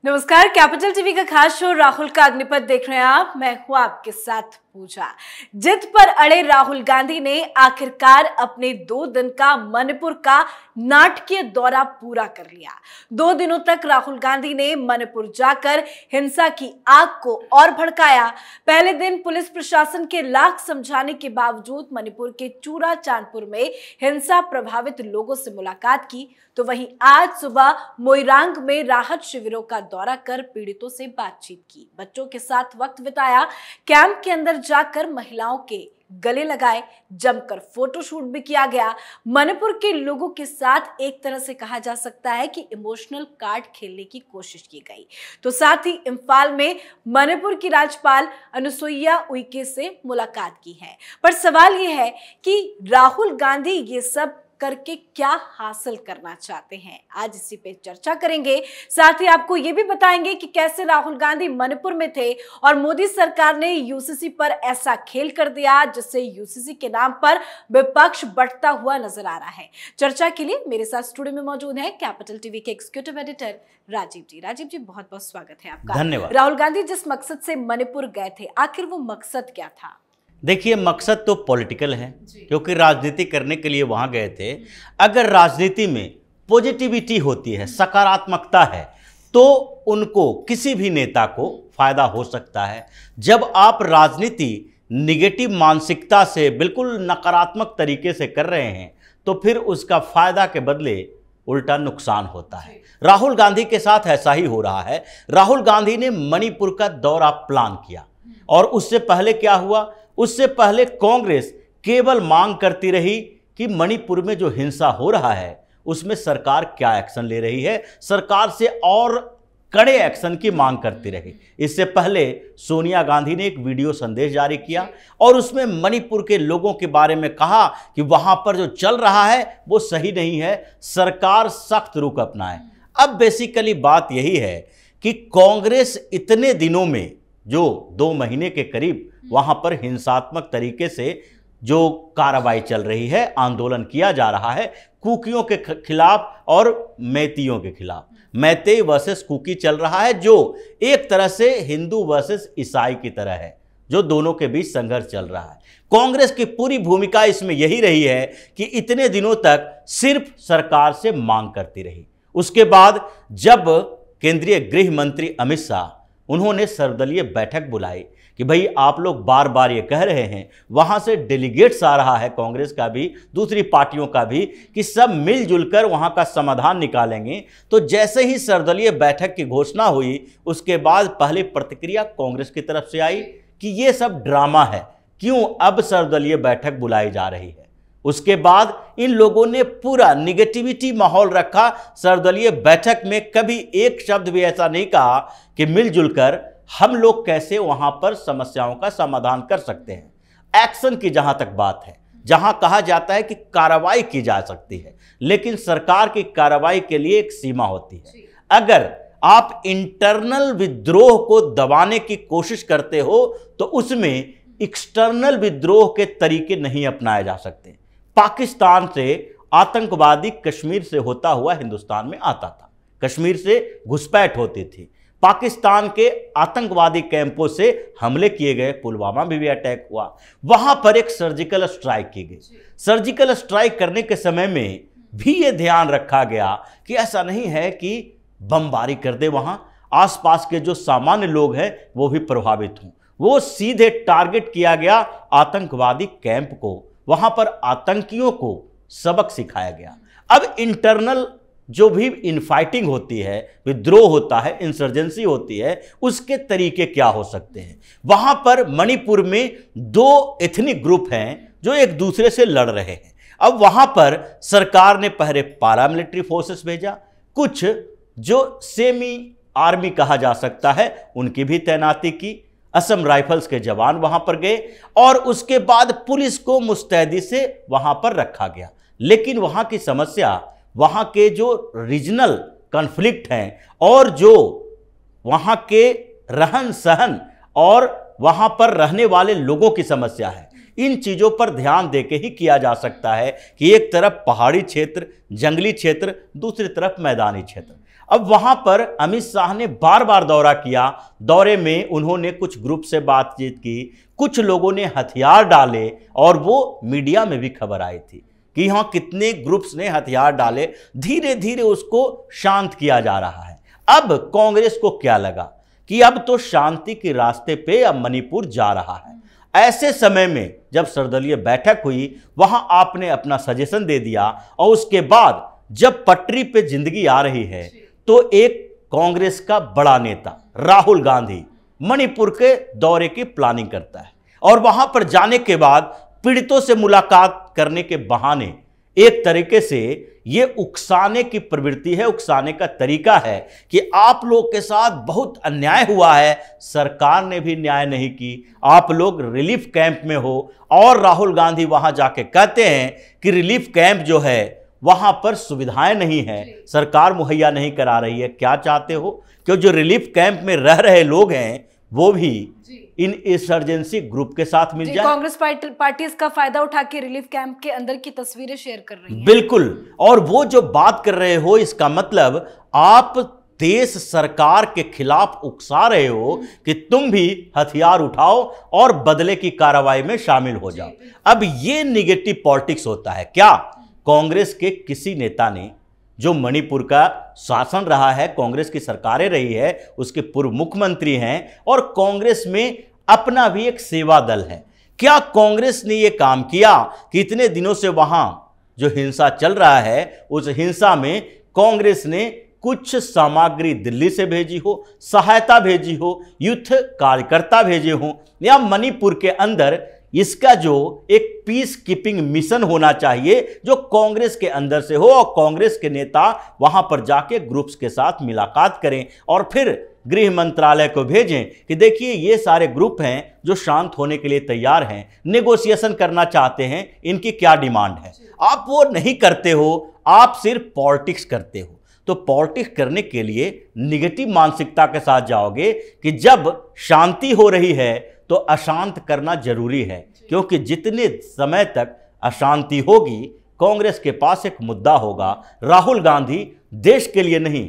नमस्कार, capital TV का खास शो राहुल का अग्निपथ देख रहे हैं आप। मैं हूं आपके साथ पूजा। जिद पर अड़े राहुल गांधी ने आखिरकार अपने 2 दिन का मणिपुर का नाटकीय दौरा पूरा कर लिया। 2 दिनों तक राहुल गांधी ने मणिपुर जाकर हिंसा की आग को और भड़काया। पहले दिन पुलिस प्रशासन के लाख समझाने के बावजूद मणिपुर के चूरा चांदपुर में हिंसा प्रभावित लोगों से मुलाकात की, तो वहीं आज सुबह मोइरांग में राहत शिविरों का दौरा कर पीड़ितों से बातचीत की, बच्चों के साथ वक्त बिताया, कैंप के अंदर जाकर महिलाओं के गले लगाए, जमकर फोटोशूट भी किया गया। मणिपुर के लोगों के साथ एक तरह से कहा जा सकता है कि इमोशनल कार्ड खेलने की कोशिश की गई। तो साथ ही इंफाल में मणिपुर की राज्यपाल अनुसुईया उइके से मुलाकात की है। पर सवाल यह है कि राहुल गांधी ये सब करके क्या हासिल करना चाहते हैं, आज इसी पे चर्चा करेंगे। साथ ही आपको ये भी बताएंगे कि कैसे राहुल गांधी मणिपुर में थे और मोदी सरकार ने यूसीसी पर ऐसा खेल कर दिया जिससे यूसीसी के नाम पर विपक्ष बढ़ता हुआ नजर आ रहा है। चर्चा के लिए मेरे साथ स्टूडियो में मौजूद है कैपिटल टीवी के एग्जीक्यूटिव एडिटर राजीव जी। राजीव जी, बहुत बहुत स्वागत है आपका। धन्यवाद। राहुल गांधी जिस मकसद से मणिपुर गए थे, आखिर वो मकसद क्या था? देखिए, मकसद तो पॉलिटिकल है क्योंकि राजनीति करने के लिए वहां गए थे। अगर राजनीति में पॉजिटिविटी होती है, सकारात्मकता है, तो उनको किसी भी नेता को फायदा हो सकता है। जब आप राजनीति निगेटिव मानसिकता से बिल्कुल नकारात्मक तरीके से कर रहे हैं तो फिर उसका फायदा के बदले उल्टा नुकसान होता है। राहुल गांधी के साथ ऐसा ही हो रहा है। राहुल गांधी ने मणिपुर का दौरा प्लान किया और उससे पहले क्या हुआ? उससे पहले कांग्रेस केवल मांग करती रही कि मणिपुर में जो हिंसा हो रहा है उसमें सरकार क्या एक्शन ले रही है, सरकार से और कड़े एक्शन की मांग करती रही। इससे पहले सोनिया गांधी ने एक वीडियो संदेश जारी किया और उसमें मणिपुर के लोगों के बारे में कहा कि वहां पर जो चल रहा है वो सही नहीं है, सरकार सख्त रुख अपनाए। अब बेसिकली बात यही है कि कांग्रेस इतने दिनों में, जो 2 महीने के करीब वहां पर हिंसात्मक तरीके से जो कार्रवाई चल रही है, आंदोलन किया जा रहा है कुकियों के खिलाफ और मैतियों के खिलाफ, मैतेई वर्सेस कुकी चल रहा है, जो एक तरह से हिंदू वर्सेस ईसाई की तरह है, जो दोनों के बीच संघर्ष चल रहा है। कांग्रेस की पूरी भूमिका इसमें यही रही है कि इतने दिनों तक सिर्फ सरकार से मांग करती रही। उसके बाद जब केंद्रीय गृह मंत्री अमित शाह, उन्होंने सर्वदलीय बैठक बुलाई कि भाई आप लोग बार बार ये कह रहे हैं, वहाँ से डेलीगेट्स आ रहा है कांग्रेस का भी, दूसरी पार्टियों का भी, कि सब मिलजुल कर वहाँ का समाधान निकालेंगे। तो जैसे ही सर्वदलीय बैठक की घोषणा हुई, उसके बाद पहली प्रतिक्रिया कांग्रेस की तरफ से आई कि ये सब ड्रामा है, क्यों अब सर्वदलीय बैठक बुलाई जा रही है। उसके बाद इन लोगों ने पूरा निगेटिविटी माहौल रखा। सर्वदलीय बैठक में कभी एक शब्द भी ऐसा नहीं कहा कि मिलजुल कर हम लोग कैसे वहां पर समस्याओं का समाधान कर सकते हैं। एक्शन की जहां तक बात है, जहां कहा जाता है कि कार्रवाई की जा सकती है, लेकिन सरकार की कार्रवाई के लिए एक सीमा होती है। अगर आप इंटरनल विद्रोह को दबाने की कोशिश करते हो तो उसमें एक्सटर्नल विद्रोह के तरीके नहीं अपनाए जा सकते। पाकिस्तान से आतंकवादी कश्मीर से होता हुआ हिंदुस्तान में आता था, कश्मीर से घुसपैठ होती थी, पाकिस्तान के आतंकवादी कैंपों से हमले किए गए, पुलवामा में भी अटैक हुआ, वहां पर एक सर्जिकल स्ट्राइक की गई। सर्जिकल स्ट्राइक करने के समय में भी ये ध्यान रखा गया कि ऐसा नहीं है कि बमबारी कर दे, वहां आसपास के जो सामान्य लोग हैं वो भी प्रभावित हों। वो सीधे टारगेट किया गया आतंकवादी कैंप को, वहां पर आतंकियों को सबक सिखाया गया। अब इंटरनल जो भी इनफाइटिंग होती है, विद्रोह होता है, इंसर्जेंसी होती है, उसके तरीके क्या हो सकते हैं। वहां पर मणिपुर में 2 एथनिक ग्रुप हैं जो एक दूसरे से लड़ रहे हैं। अब वहां पर सरकार ने पहले पैरामिलिट्री फोर्सेस भेजा, कुछ जो सेमी आर्मी कहा जा सकता है उनकी भी तैनाती की, असम राइफल्स के जवान वहां पर गए और उसके बाद पुलिस को मुस्तैदी से वहां पर रखा गया। लेकिन वहां की समस्या, वहां के जो रीजनल कॉन्फ्लिक्ट हैं और जो वहां के रहन सहन और वहां पर रहने वाले लोगों की समस्या है, इन चीज़ों पर ध्यान देके ही किया जा सकता है कि एक तरफ पहाड़ी क्षेत्र, जंगली क्षेत्र, दूसरी तरफ मैदानी क्षेत्र। अब वहां पर अमित शाह ने बार बार दौरा किया। दौरे में उन्होंने कुछ ग्रुप से बातचीत की, कुछ लोगों ने हथियार डाले और वो मीडिया में भी खबर आई थी कि यहाँ कितने ग्रुप्स ने हथियार डाले। धीरे धीरे उसको शांत किया जा रहा है। अब कांग्रेस को क्या लगा कि अब तो शांति के रास्ते पे अब मणिपुर जा रहा है। ऐसे समय में जब सर्वदलीय बैठक हुई, वहां आपने अपना सजेशन दे दिया और उसके बाद जब पटरी पे जिंदगी आ रही है तो एक कांग्रेस का बड़ा नेता राहुल गांधी मणिपुर के दौरे की प्लानिंग करता है और वहां पर जाने के बाद पीड़ितों से मुलाकात करने के बहाने एक तरीके से ये उकसाने की प्रवृत्ति है, उकसाने का तरीका है कि आप लोग के साथ बहुत अन्याय हुआ है, सरकार ने भी न्याय नहीं की, आप लोग रिलीफ कैंप में हो। और राहुल गांधी वहां जाके कहते हैं कि रिलीफ कैंप जो है वहां पर सुविधाएं नहीं है, सरकार मुहैया नहीं करा रही है। क्या चाहते हो कि जो रिलीफ कैंप में रह रहे लोग हैं वो भी इन इंसर्जेंसी ग्रुप के साथ मिल जाए। कांग्रेस पार्टी इसका फायदा उठा के रिलीफ कैंप के अंदर की तस्वीरें शेयर कर रही है। बिल्कुल। और वो जो बात कर रहे हो, इसका मतलब आप देश सरकार के खिलाफ उकसा रहे हो कि तुम भी हथियार उठाओ और बदले की कार्रवाई में शामिल हो जाओ। अब ये निगेटिव पॉलिटिक्स होता है क्या? कांग्रेस के किसी नेता ने, जो मणिपुर का शासन रहा है, कांग्रेस की सरकारें रही है, उसके पूर्व मुख्यमंत्री हैं और कांग्रेस में अपना भी एक सेवा दल है, क्या कांग्रेस ने यह काम किया कि इतने दिनों से वहां जो हिंसा चल रहा है उस हिंसा में कांग्रेस ने कुछ सामग्री दिल्ली से भेजी हो, सहायता भेजी हो, यूथ कार्यकर्ता भेजे हो, या मणिपुर के अंदर इसका जो एक पीस कीपिंग मिशन होना चाहिए जो कांग्रेस के अंदर से हो और कांग्रेस के नेता वहां पर जाके ग्रुप्स के साथ मुलाकात करें और फिर गृह मंत्रालय को भेजें कि देखिए ये सारे ग्रुप हैं जो शांत होने के लिए तैयार हैं, नेगोशिएशन करना चाहते हैं, इनकी क्या डिमांड है। आप वो नहीं करते हो, आप सिर्फ पॉलिटिक्स करते हो। तो पॉलिटिक्स करने के लिए निगेटिव मानसिकता के साथ जाओगे कि जब शांति हो रही है तो अशांत करना जरूरी है, क्योंकि जितने समय तक अशांति होगी कांग्रेस के पास एक मुद्दा होगा। राहुल गांधी देश के लिए नहीं,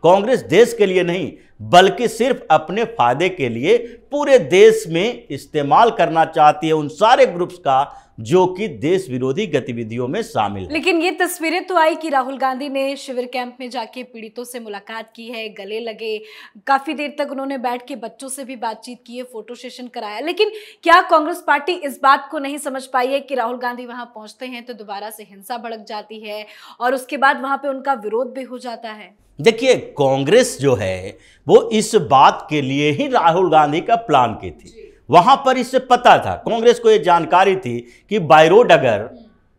कांग्रेस देश के लिए नहीं, बल्कि सिर्फ अपने फायदे के लिए पूरे देश में इस्तेमाल करना चाहती है उन सारे ग्रुप्स का जो कि देश विरोधी गतिविधियों में शामिल है। लेकिन ये तस्वीरें तो आई कि राहुल गांधी ने शिविर कैंप में जाके पीड़ितों से मुलाकात की है, गले लगे, काफी देर तक उन्होंने बैठ के बच्चों से भी बातचीत की है, फोटो सेशन कराया। लेकिन क्या कांग्रेस पार्टी इस बात को नहीं समझ पाई है कि राहुल गांधी वहां पहुंचते हैं तो दोबारा से हिंसा भड़क जाती है और उसके बाद वहां पे उनका विरोध भी हो जाता है? देखिए, कांग्रेस जो है वो इस बात के लिए ही राहुल गांधी का प्लान की थी। वहां पर इससे पता था, कांग्रेस को यह जानकारी थी कि बाय रोड अगर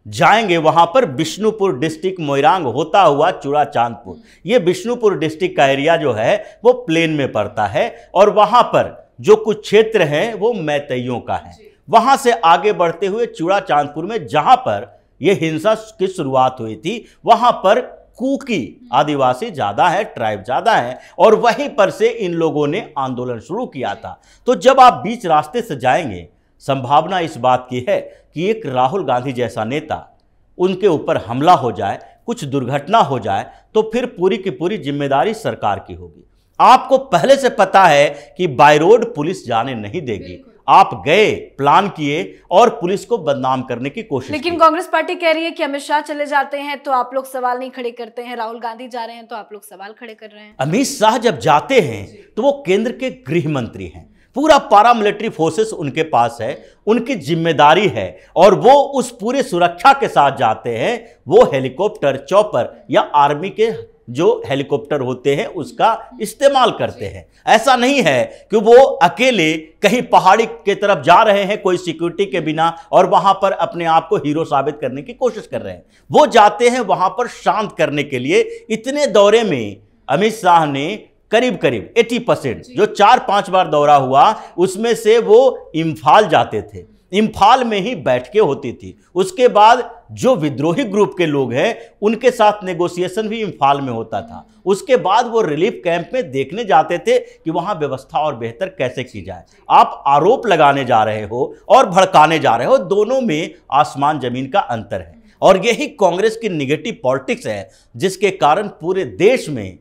जाएंगे वहां पर बिष्णुपुर डिस्ट्रिक्ट मोइरांग होता हुआ चूड़ा चांदपुर, ये बिष्णुपुर डिस्ट्रिक्ट का एरिया जो है वो प्लेन में पड़ता है और वहां पर जो कुछ क्षेत्र हैं वो मैतैयों का है। वहां से आगे बढ़ते हुए चूड़ा चांदपुर में जहां पर यह हिंसा की शुरुआत हुई थी वहां पर कुकी आदिवासी ज्यादा है, ट्राइब ज्यादा है और वहीं पर से इन लोगों ने आंदोलन शुरू किया था। तो जब आप बीच रास्ते से जाएंगे, संभावना इस बात की है कि एक राहुल गांधी जैसा नेता, उनके ऊपर हमला हो जाए, कुछ दुर्घटना हो जाए तो फिर पूरी की पूरी जिम्मेदारी सरकार की होगी। आपको पहले से पता है कि बाय रोड पुलिस जाने नहीं देगी, आप गए, प्लान किए और पुलिस को बदनाम करने की कोशिश। लेकिन कांग्रेस पार्टी कह रही है कि अमित शाह चले जाते हैं तो आप लोग सवाल नहीं खड़े करते हैं, राहुल गांधी जा रहे हैं तो आप लोग सवाल खड़े कर रहे हैं। अमित शाह जब जाते हैं तो वो केंद्र के गृह मंत्री हैं, पूरा पारामिलिट्री फोर्सेस उनके पास है, उनकी जिम्मेदारी है और वो उस पूरे सुरक्षा के साथ जाते हैं। वो हेलीकॉप्टर, चॉपर या आर्मी के जो हेलीकॉप्टर होते हैं उसका इस्तेमाल करते हैं। ऐसा नहीं है कि वो अकेले कहीं पहाड़ी के तरफ जा रहे हैं कोई सिक्योरिटी के बिना और वहां पर अपने आप को हीरो साबित करने की कोशिश कर रहे हैं। वो जाते हैं वहां पर शांत करने के लिए। इतने दौरे में अमित शाह ने करीब करीब 80% जो 4-5 बार दौरा हुआ उसमें से वो इम्फाल जाते थे, इम्फाल में ही बैठकें होती थी। उसके बाद जो विद्रोही ग्रुप के लोग हैं उनके साथ नेगोशिएशन भी इम्फाल में होता था। उसके बाद वो रिलीफ कैंप में देखने जाते थे कि वहां व्यवस्था और बेहतर कैसे की जाए। आप आरोप लगाने जा रहे हो और भड़काने जा रहे हो, दोनों में आसमान जमीन का अंतर है। और यही कांग्रेस की निगेटिव पॉलिटिक्स है जिसके कारण पूरे देश में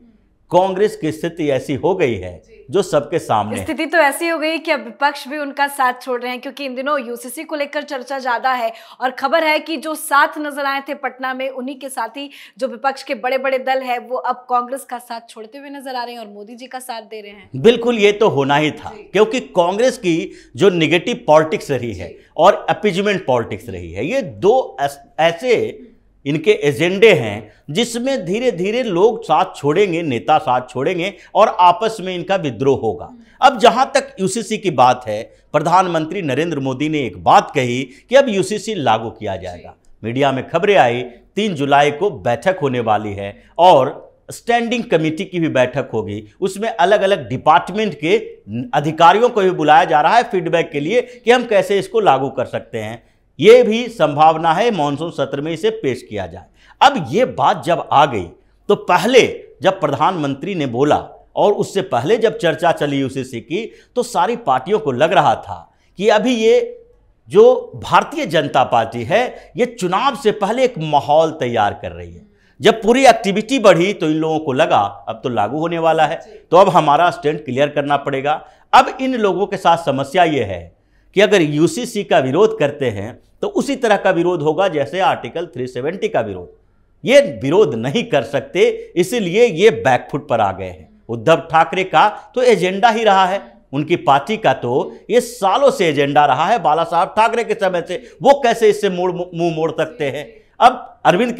कांग्रेस की स्थिति ऐसी हो गई है जो सबके सामने है। स्थिति तो ऐसी हो गई कि अब विपक्ष भी उनका साथ छोड़ रहे हैं, क्योंकि इन दिनों यूसीसी को लेकर चर्चा ज्यादा है और खबर है कि जो साथ नजर आए थे पटना में, उन्हीं के साथ ही जो विपक्ष के बड़े बड़े दल है वो अब कांग्रेस का साथ छोड़ते हुए नजर आ रहे हैं और मोदी जी का साथ दे रहे हैं। बिल्कुल, ये तो होना ही था, क्योंकि कांग्रेस की जो निगेटिव पॉलिटिक्स रही है और अपीजमेंट पॉलिटिक्स रही है, ये दो ऐसे इनके एजेंडे हैं जिसमें धीरे धीरे लोग साथ छोड़ेंगे, नेता साथ छोड़ेंगे और आपस में इनका विद्रोह होगा। अब जहां तक यूसीसी की बात है, प्रधानमंत्री नरेंद्र मोदी ने एक बात कही कि अब यूसीसी लागू किया जाएगा। मीडिया में खबरें आई 3 जुलाई को बैठक होने वाली है और स्टैंडिंग कमेटी की भी बैठक होगी। उसमें अलग अलग डिपार्टमेंट के अधिकारियों को भी बुलाया जा रहा है फीडबैक के लिए कि हम कैसे इसको लागू कर सकते हैं। ये भी संभावना है मॉनसून सत्र में इसे पेश किया जाए। अब ये बात जब आ गई तो पहले जब प्रधानमंत्री ने बोला और उससे पहले जब चर्चा चली यूसीसी की, तो सारी पार्टियों को लग रहा था कि अभी ये जो भारतीय जनता पार्टी है ये चुनाव से पहले एक माहौल तैयार कर रही है। जब पूरी एक्टिविटी बढ़ी तो इन लोगों को लगा अब तो लागू होने वाला है, तो अब हमारा स्टैंड क्लियर करना पड़ेगा। अब इन लोगों के साथ समस्या ये है कि अगर यूसीसी का विरोध करते हैं तो उसी तरह का विरोध होगा जैसे आर्टिकल 370 का विरोध। ये विरोध नहीं कर सकते, इसीलिए ये बैकफुट पर आ गए हैं। उद्धव ठाकरे का तो एजेंडा ही रहा है, उनकी पार्टी का तो ये सालों से एजेंडा रहा है, बाला साहब ठाकरे के समय से। वो कैसे इससे मुंह मोड़ सकते हैं? अब अरविंद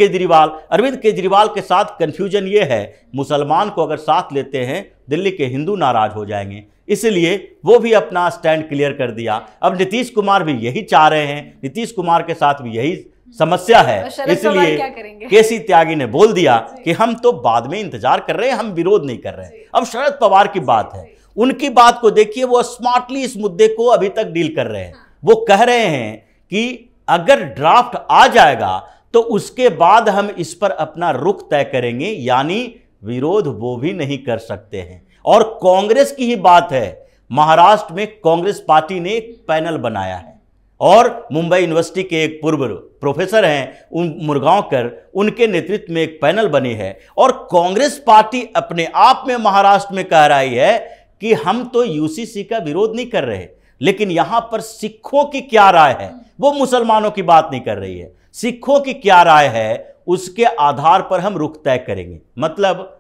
केजरीवाल के साथ कंफ्यूजन ये है, मुसलमान को अगर साथ लेते हैं दिल्ली के हिंदू नाराज हो जाएंगे, इसलिए वो भी अपना स्टैंड क्लियर कर दिया। अब नीतीश कुमार भी यही चाह रहे हैं, नीतीश कुमार के साथ भी यही समस्या है, इसलिए केसी त्यागी ने बोल दिया कि हम तो बाद में इंतजार कर रहे हैं, हम विरोध नहीं कर रहे हैं। अब शरद पवार की बात है, उनकी बात को देखिए, वो स्मार्टली इस मुद्दे को अभी तक डील कर रहे हैं। वो कह रहे हैं कि अगर ड्राफ्ट आ जाएगा तो उसके बाद हम इस पर अपना रुख तय करेंगे, यानी विरोध वो भी नहीं कर सकते हैं। और कांग्रेस की ही बात है, महाराष्ट्र में कांग्रेस पार्टी ने एक पैनल बनाया है और मुंबई यूनिवर्सिटी के एक पूर्व प्रोफेसर हैं मुरगांवकर, उनके नेतृत्व में एक पैनल बनी है और कांग्रेस पार्टी अपने आप में महाराष्ट्र में कह रही है कि हम तो यूसीसी का विरोध नहीं कर रहे, लेकिन यहां पर सिखों की क्या राय है, वो मुसलमानों की बात नहीं कर रही है, सिखों की क्या राय है उसके आधार पर हम रुख तय करेंगे। मतलब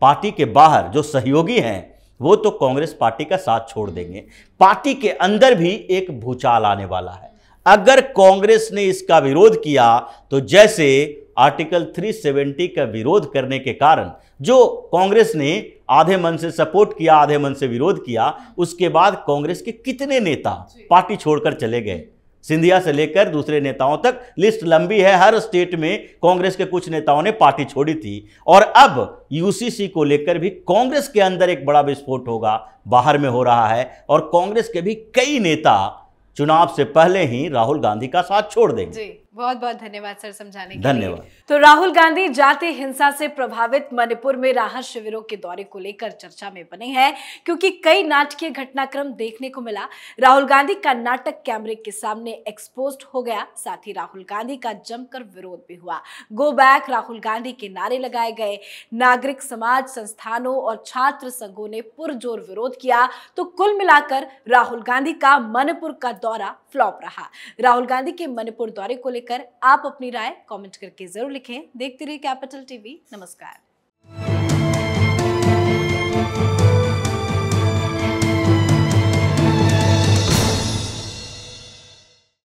पार्टी के बाहर जो सहयोगी हैं वो तो कांग्रेस पार्टी का साथ छोड़ देंगे, पार्टी के अंदर भी एक भूचाल आने वाला है। अगर कांग्रेस ने इसका विरोध किया तो जैसे आर्टिकल 370 का विरोध करने के कारण जो कांग्रेस ने आधे मन से सपोर्ट किया, आधे मन से विरोध किया, उसके बाद कांग्रेस के कितने नेता पार्टी छोड़कर चले गए, सिंधिया से लेकर दूसरे नेताओं तक लिस्ट लंबी है। हर स्टेट में कांग्रेस के कुछ नेताओं ने पार्टी छोड़ी थी और अब यूसीसी को लेकर भी कांग्रेस के अंदर एक बड़ा विस्फोट होगा, बाहर में हो रहा है और कांग्रेस के भी कई नेता चुनाव से पहले ही राहुल गांधी का साथ छोड़ देंगे। बहुत बहुत धन्यवाद सर समझाने के लिए। धन्यवाद। तो राहुल गांधी जाति हिंसा से प्रभावित मणिपुर में राहत शिविरों के दौरे को लेकर चर्चा में बने हैं, क्योंकि कई नाटकीय घटनाक्रम देखने को मिला। राहुल गांधी का नाटक कैमरे के सामने एक्सपोज्ड हो गया, साथ ही राहुल गांधी का जमकर विरोध भी हुआ। गो बैक राहुल गांधी के नारे लगाए गए, नागरिक समाज संस्थानों और छात्र संघों ने पुरजोर विरोध किया। तो कुल मिलाकर राहुल गांधी का मणिपुर का दौरा फ्लॉप रहा। राहुल गांधी के मणिपुर दौरे को लेकर आप अपनी राय कमेंट करके जरूर लिखें। देखते रहिए कैपिटल टीवी। नमस्कार।